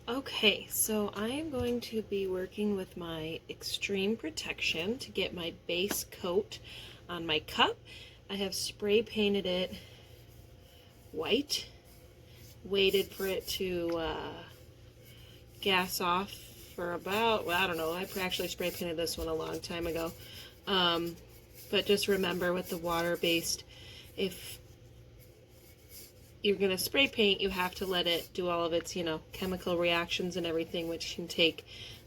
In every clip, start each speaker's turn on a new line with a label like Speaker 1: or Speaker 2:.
Speaker 1: Okay, so I am going to be working with my Extreme Protection to get my base coat on my cup. I have spray painted it white, waited for it to gas off for about, well, I don't know, I actually spray painted this one a long time ago. But just remember with the water-based, if you're going to spray paint, you have to let it do all of its, chemical reactions and everything, which can take,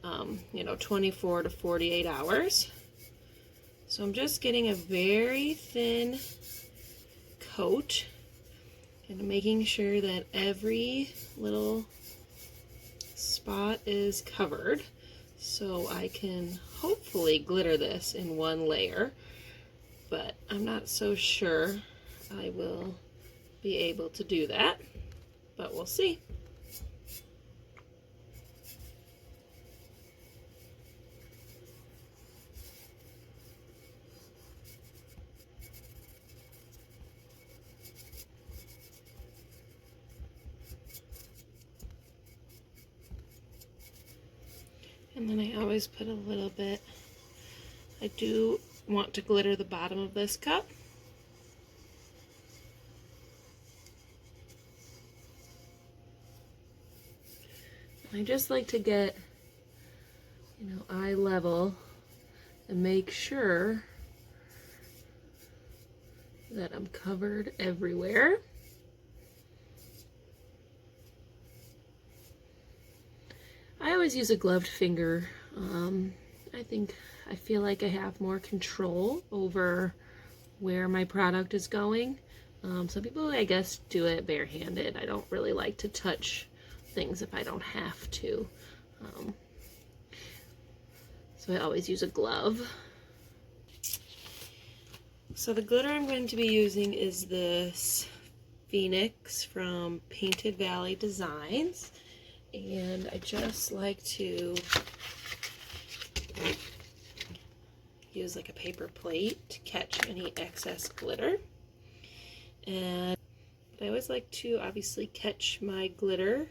Speaker 1: 24 to 48 hours. So I'm just getting a very thin coat and making sure that every little spot is covered so I can hopefully glitter this in one layer, but I'm not so sure I will be able to do that, but we'll see. And then I always put a little bit. I do want to glitter the bottom of this cup. I just like to get, eye level and make sure that I'm covered everywhere. I always use a gloved finger. I feel like I have more control over where my product is going. Some people, I guess, do it barehanded. I don't really like to touch things if I don't have to. So I always use a glove. So the glitter I'm going to be using is this Phoenix from Painted Valley Designs. And I just like to use like a paper plate to catch any excess glitter. And I always like to obviously catch my glitter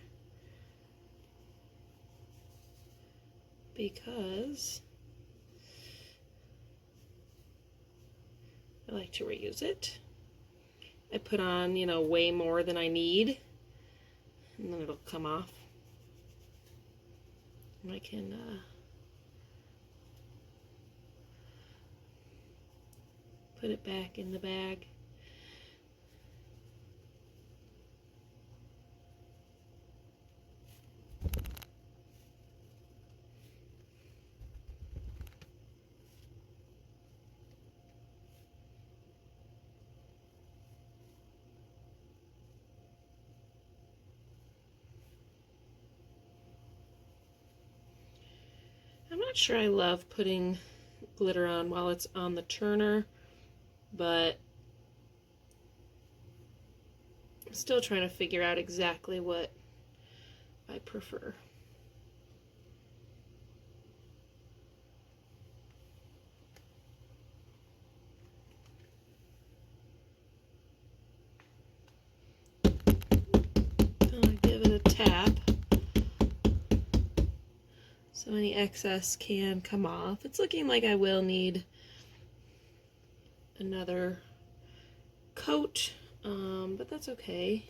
Speaker 1: because I like to reuse it. I put on, way more than I need, and then it'll come off. And I can put it back in the bag. I'm not sure I love putting glitter on while it's on the turner, but I'm still trying to figure out exactly what I prefer. I'll give it a tap so any excess can come off. It's looking like I will need another coat, but that's okay.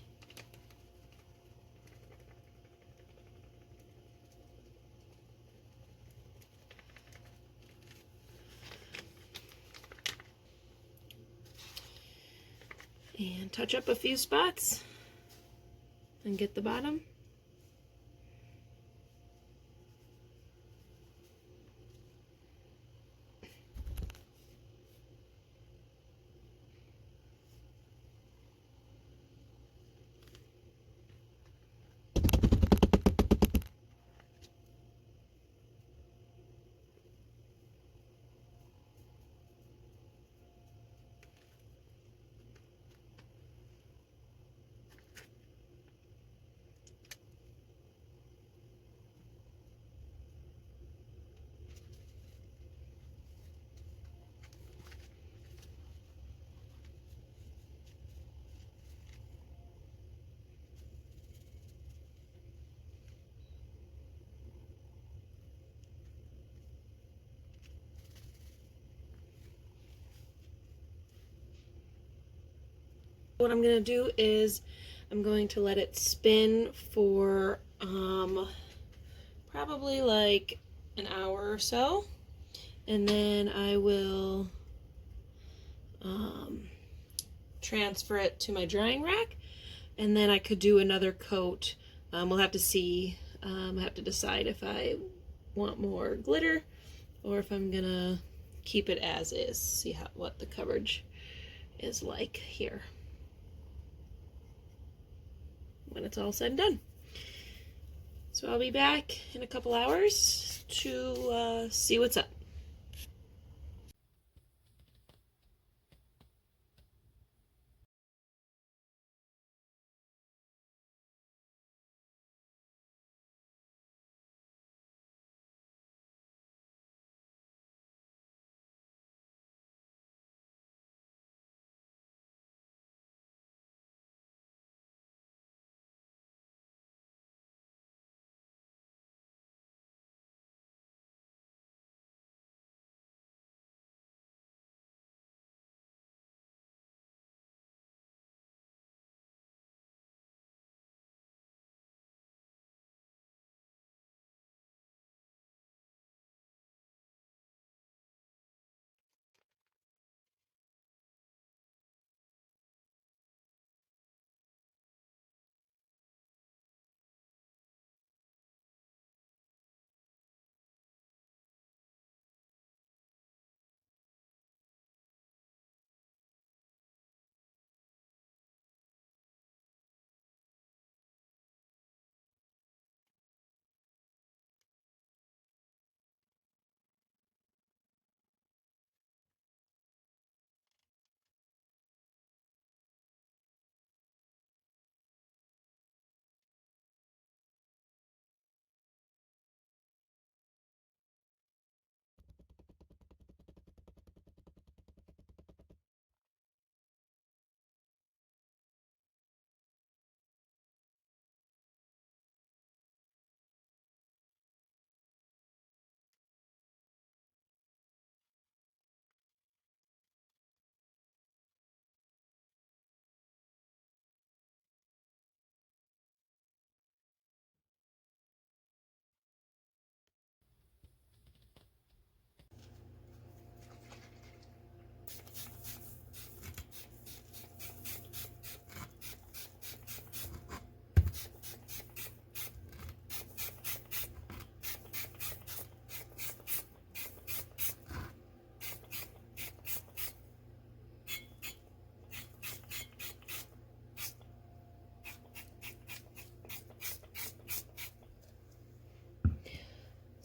Speaker 1: And touch up a few spots and get the bottom. What I'm going to do is I'm going to let it spin for probably like an hour or so, and then I will transfer it to my drying rack, and then I could do another coat. We'll have to see. I have to decide if I want more glitter or if I'm gonna keep it as is. See what the coverage is like here when it's all said and done. So I'll be back in a couple hours to see what's up.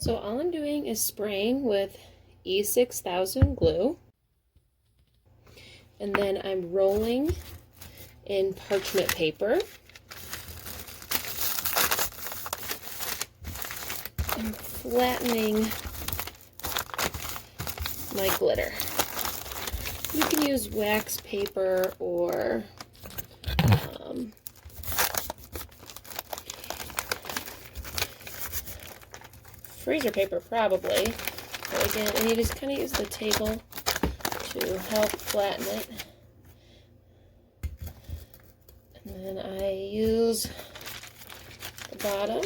Speaker 1: So all I'm doing is spraying with E6000 glue, and then I'm rolling in parchment paper and flattening my glitter. You can use wax paper or freezer paper probably, but again, and you just kind of use the table to help flatten it. And then I use the bottom,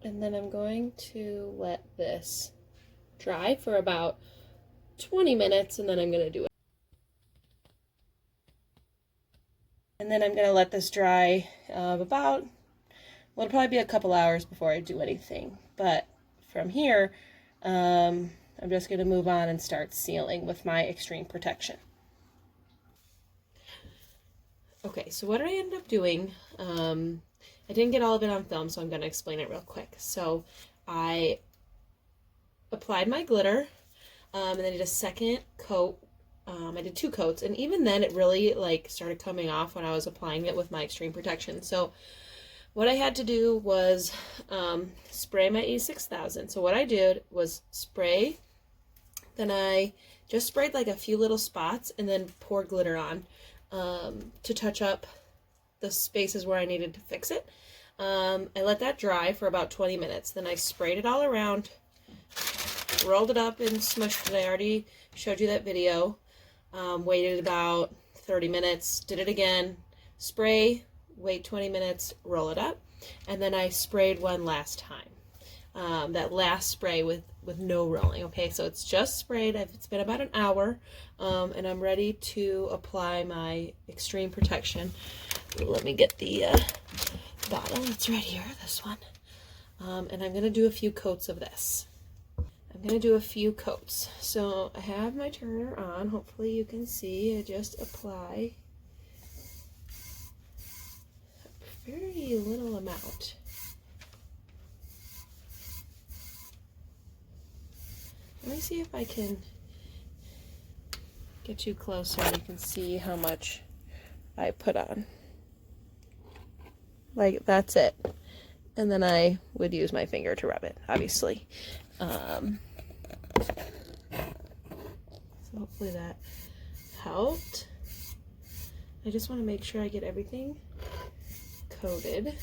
Speaker 1: and then I'm going to let this dry for about 20 minutes, and then I'm going to do it. And then I'm going to let this dry about, well, it'll probably be a couple hours before I do anything. But from here, I'm just going to move on and start sealing with my Extreme Protection. Okay, so what I ended up doing, I didn't get all of it on film, so I'm going to explain it real quick. So I applied my glitter, and then I did a second coat. I did 2 coats, and even then it really started coming off when I was applying it with my Extreme Protection. So what I had to do was spray my E6000. So what I did was spray, then I just sprayed like a few little spots and then pour glitter on to touch up the spaces where I needed to fix it. I let that dry for about 20 minutes. Then I sprayed it all around, rolled it up and smushed it. I already showed you that video. waited about 30 minutes, did it again, spray, wait 20 minutes, roll it up, and then I sprayed one last time. That last spray with no rolling. Okay, so it's just sprayed. It's been about an hour, and I'm ready to apply my extreme protection. Let me get the bottle. It's right here, this one. And I'm going to do a few coats of this. I'm going to do a few coats. So I have my turner on. Hopefully you can see. I just apply a very little amount. Let me see if I can get you closer and you can see how much I put on. Like, that's it. And then I would use my finger to rub it, obviously. So hopefully that helped. I just want to make sure I get everything coated.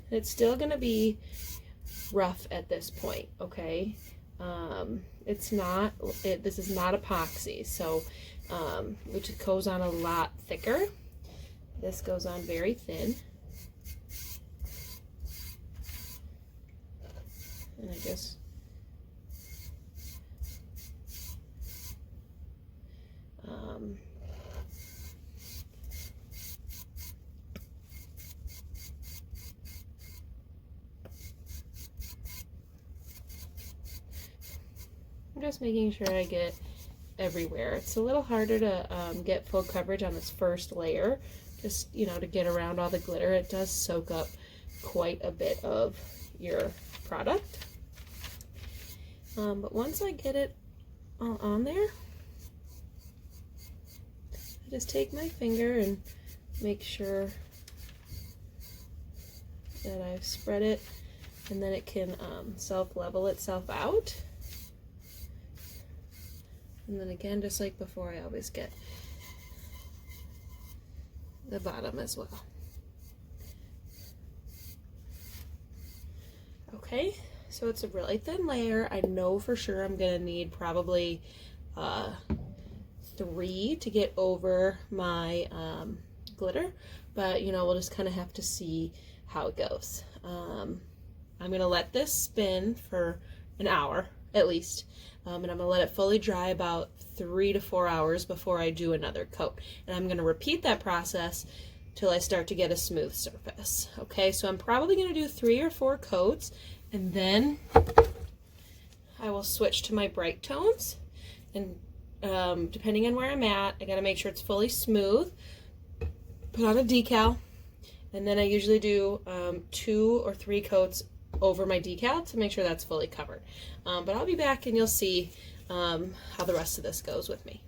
Speaker 1: It's still going to be rough at this point, okay? It's not, this is not epoxy, so, which goes on a lot thicker. This goes on very thin. And I just I'm just making sure I get everywhere. It's a little harder to get full coverage on this first layer, just, you know, to get around all the glitter. It does soak up quite a bit of your product. But once I get it all on there, I just take my finger and make sure that I've spread it, and then it can self-level itself out. And then again, just like before, I always get the bottom as well. Okay, so it's a really thin layer. I know for sure I'm gonna need probably 3 to get over my glitter, but you know, we'll just kind of have to see how it goes. I'm gonna let this spin for an hour at least. And I'm going to let it fully dry about 3 to 4 hours before I do another coat. And I'm going to repeat that process till I start to get a smooth surface. Okay, so I'm probably going to do 3 or 4 coats, and then I will switch to my bright tones. And depending on where I'm at, I got to make sure it's fully smooth. Put on a decal, and then I usually do 2 or 3 coats over my decal to make sure that's fully covered. But I'll be back and you'll see how the rest of this goes with me.